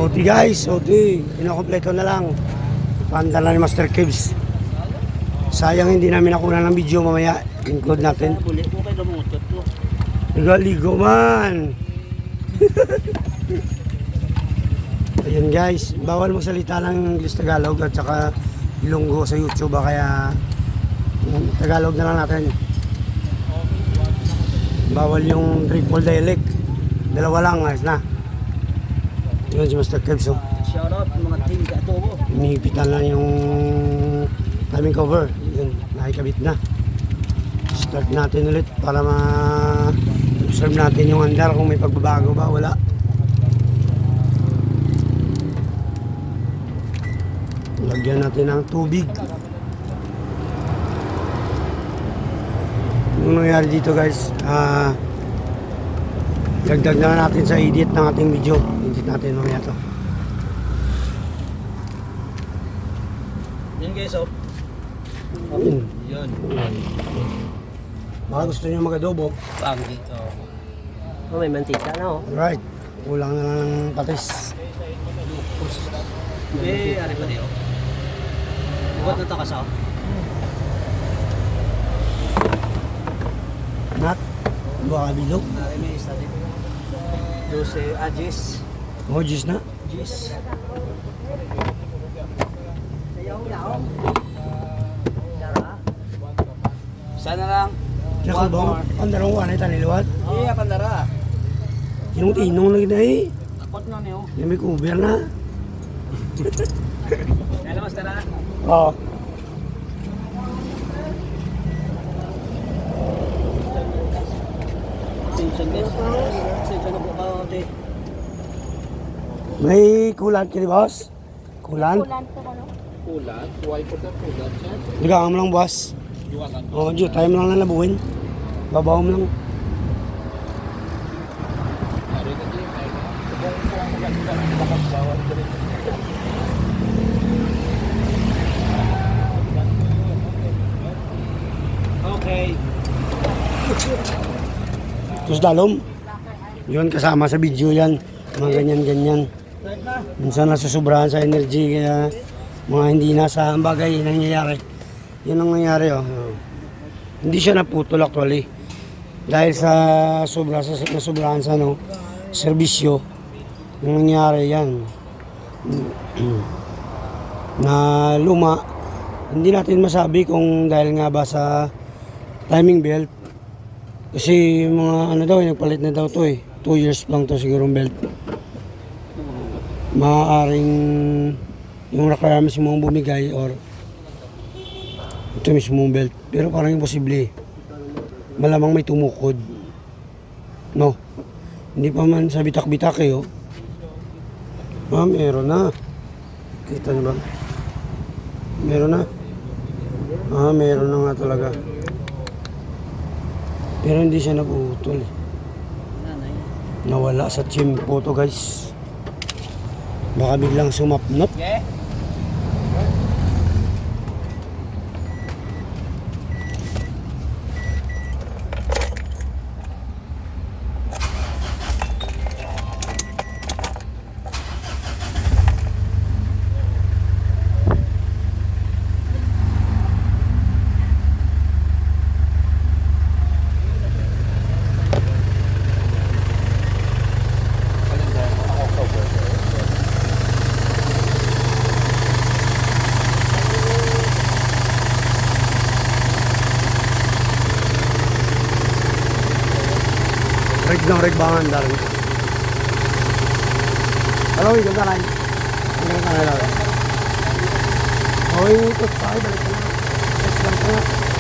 OT guys, OT. Inokompleto na lang. Panda na ni Master Kibs. Sayang hindi namin nakuha ng video mamaya. Include natin. Ligo man. Ayun guys, bawal magsalita ng English Tagalog at saka Ilonggo sa YouTube kaya Tagalog na lang natin. Bawal yung triple dialect. Dalawa lang, ayos na. Yun si Master Kebs, oh. Shout out mga team ka Atobo. Inipitan lang yung timing cover. Yun, nakikabit na. Start natin ulit para ma-observe natin yung andar kung may pagbabago ba, wala. Lagyan natin ng tubig. Yung nangyari dito guys, dagdag na natin sa edit ng ating video. Edit natin mamaya to. Yan guys, oh. Yan. Baka gusto nyo mag-adobo. Panggi. Oh, may mantika na, oh. Alright, kulang na lang ng patis. Ari pa diyo. Bukat na takas, oh. Nat, buka bilog. Ari may isa din. 12 ajis. Oh, juice na. Jis. Sana lang. Nakal ba? Ang dalawang wanay taniliwat. Iya, kandara. Tinong-tinong lagi na eh. Takot na niyo. Yung may cover na. Hello, mas tara. Oo. Sensyon guys. Sensyon na po ka, ate. May kulant ka di boss? Kulant? Kulat? Why po ka kulat siya? Ligaan mo lang boss. Oo, Diyo, tayo mo lang na labuhin. Babaw mo lang. Okay. Tapos dalom. Yun, kasama sa video yan. Mga ganyan-ganyan. Minsan nasusobrahan sa energy kaya mga hindi nasa bagay nangyayari. Yun ang nangyari, oh. Hindi siya naputol actually. Dahil sa nasobrahan sa serbisyo, yung nangyari yan. Na luma, hindi natin masabi kung dahil nga ba sa timing belt. Kasi mga ano daw, nagpalit na daw to eh. 2 years lang to siguro belt. Maaaring yung requirements mo bumigay or ito mismo belt. Pero parang imposible. Malamang may tumukod. No. Hindi pa man sa bitak-bitak eh, oh. Meron na. Kita niyo ba? Meron na. Meron na nga talaga. Pero hindi siya naputol eh. Nawala sa tiyempo to guys. Baka biglang sumapnot. Yeah. Rig ng rigbangan darin. Hello, ikot na lang. Ang ganda na lang. Okay, ikot tayo. Balik na lang. Yes lang po.